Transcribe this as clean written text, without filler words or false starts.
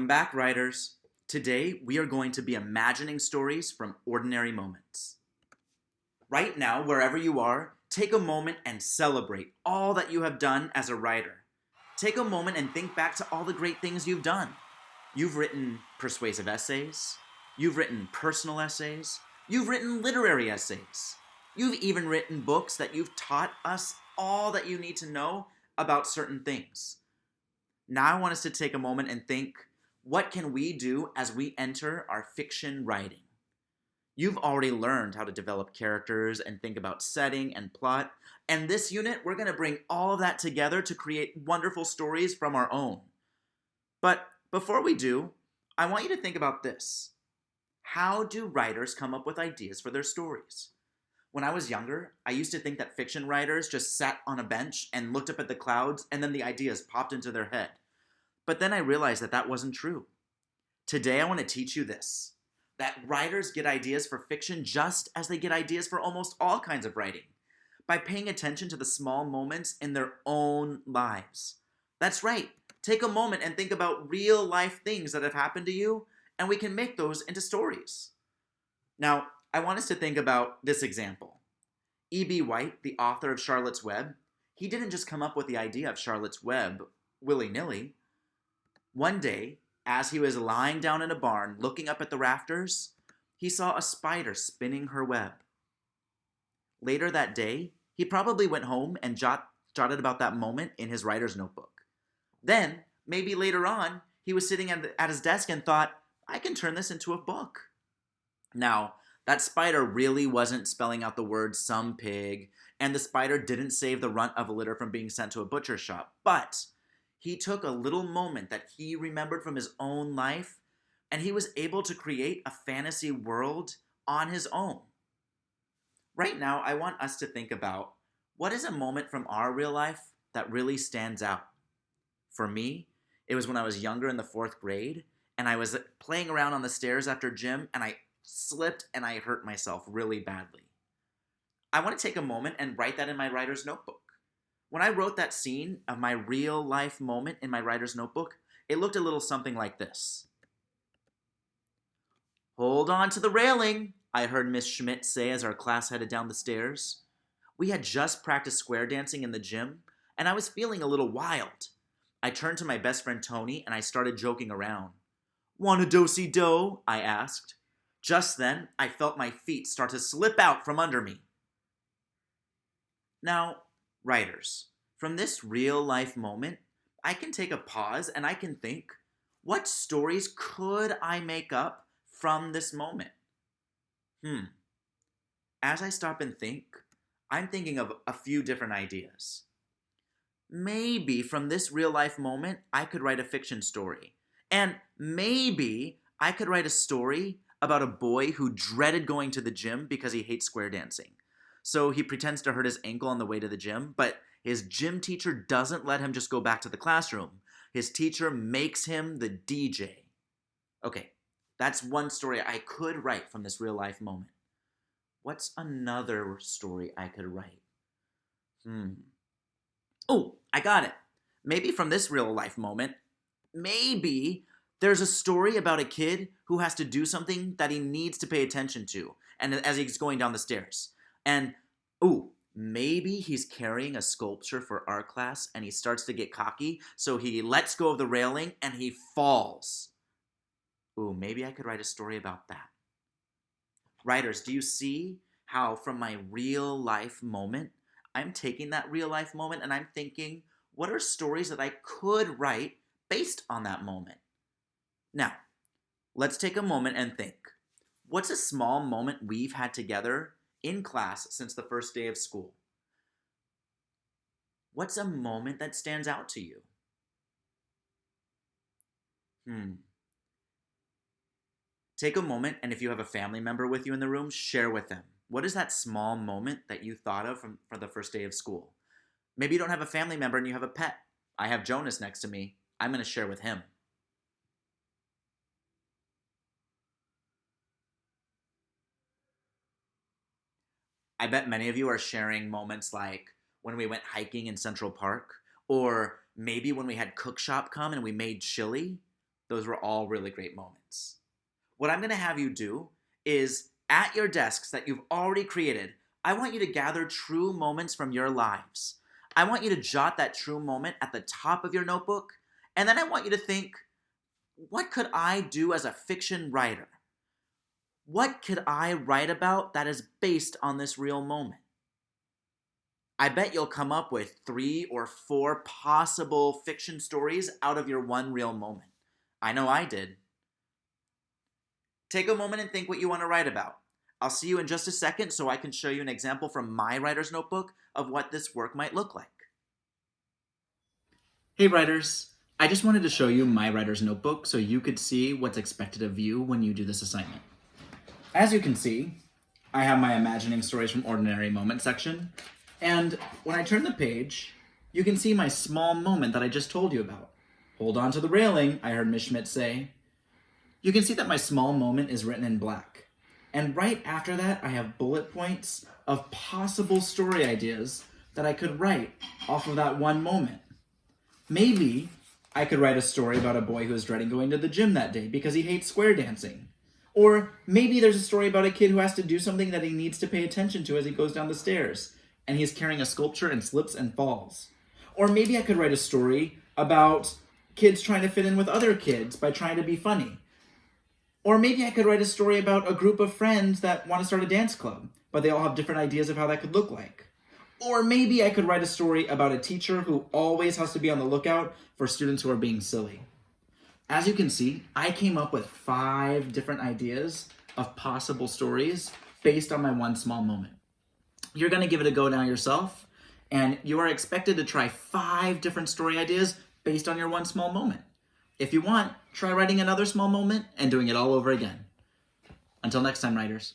back, writers. Today, we are going to be imagining stories from ordinary moments. Right now, wherever you are, take a moment and celebrate all that you have done as a writer. Take a moment and think back to all the great things you've done. You've written persuasive essays, you've written personal essays, you've written literary essays. You've even written books that you've taught us all that you need to know about certain things. Now I want us to take a moment and think, what can we do as we enter our fiction writing? You've already learned how to develop characters and think about setting and plot, and this unit, we're going to bring all of that together to create wonderful stories from our own. But before we do, I want you to think about this. How do writers come up with ideas for their stories? When I was younger, I used to think that fiction writers just sat on a bench and looked up at the clouds and then the ideas popped into their head. But then I realized that that wasn't true. Today I want to teach you this, that writers get ideas for fiction just as they get ideas for almost all kinds of writing, by paying attention to the small moments in their own lives. That's right, take a moment and think about real life things that have happened to you, and we can make those into stories. Now, I want us to think about this example. E.B. White, the author of Charlotte's Web, he didn't just come up with the idea of Charlotte's Web willy-nilly. One day, as he was lying down in a barn looking up at the rafters, he saw a spider spinning her web. Later that day, he probably went home and jotted about that moment in his writer's notebook. Then, maybe later on, he was sitting at his desk and thought, I can turn this into a book. Now, that spider really wasn't spelling out the word some pig, and the spider didn't save the runt of a litter from being sent to a butcher shop, but he took a little moment that he remembered from his own life, and he was able to create a fantasy world on his own. Right now, I want us to think about, what is a moment from our real life that really stands out? For me, it was when I was younger in the 4th grade, and I was playing around on the stairs after gym, and I slipped and I hurt myself really badly. I want to take a moment and write that in my writer's notebook. When I wrote that scene of my real life moment in my writer's notebook, it looked a little something like this. Hold on to the railing, I heard Miss Schmidt say as our class headed down the stairs. We had just practiced square dancing in the gym, and I was feeling a little wild. I turned to my best friend Tony and I started joking around. Want a do-si-do? I asked. Just then, I felt my feet start to slip out from under me. Now, writers, from this real-life moment, I can take a pause and I can think, what stories could I make up from this moment? As I stop and think, I'm thinking of a few different ideas. Maybe from this real-life moment, I could write a fiction story. And maybe I could write a story about a boy who dreaded going to the gym because he hates square dancing. So he pretends to hurt his ankle on the way to the gym, but his gym teacher doesn't let him just go back to the classroom. His teacher makes him the DJ. Okay, that's one story I could write from this real life moment. What's another story I could write? Oh, I got it. Maybe from this real life moment, maybe there's a story about a kid who has to do something that he needs to pay attention to, and as he's going down the stairs. And, maybe he's carrying a sculpture for art class and he starts to get cocky, so he lets go of the railing and he falls. Maybe I could write a story about that. Writers, do you see how from my real life moment, I'm taking that real life moment and I'm thinking, what are stories that I could write based on that moment? Now, let's take a moment and think. What's a small moment we've had together in class since the first day of school? What's a moment that stands out to you? Take a moment, and if you have a family member with you in the room, share with them. What is that small moment that you thought of for the first day of school? Maybe you don't have a family member and you have a pet. I have Jonas next to me. I'm going to share with him. I bet many of you are sharing moments like when we went hiking in Central Park, or maybe when we had Cook Shop come and we made chili. Those were all really great moments. What I'm going to have you do is, at your desks that you've already created, I want you to gather true moments from your lives. I want you to jot that true moment at the top of your notebook, and then I want you to think, what could I do as a fiction writer? What could I write about that is based on this real moment? I bet you'll come up with 3 or 4 possible fiction stories out of your one real moment. I know I did. Take a moment and think what you want to write about. I'll see you in just a second so I can show you an example from my writer's notebook of what this work might look like. Hey writers, I just wanted to show you my writer's notebook so you could see what's expected of you when you do this assignment. As you can see, I have my Imagining Stories from Ordinary Moments section, and when I turn the page, you can see my small moment that I just told you about. Hold on to the railing, I heard Miss Schmidt say. You can see that my small moment is written in black. And right after that, I have bullet points of possible story ideas that I could write off of that one moment. Maybe I could write a story about a boy who is dreading going to the gym that day because he hates square dancing. Or maybe there's a story about a kid who has to do something that he needs to pay attention to as he goes down the stairs, and he's carrying a sculpture and slips and falls. Or maybe I could write a story about kids trying to fit in with other kids by trying to be funny. Or maybe I could write a story about a group of friends that want to start a dance club, but they all have different ideas of how that could look like. Or maybe I could write a story about a teacher who always has to be on the lookout for students who are being silly. As you can see, I came up with 5 different ideas of possible stories based on my one small moment. You're going to give it a go now yourself, and you are expected to try 5 different story ideas based on your one small moment. If you want, try writing another small moment and doing it all over again. Until next time, writers.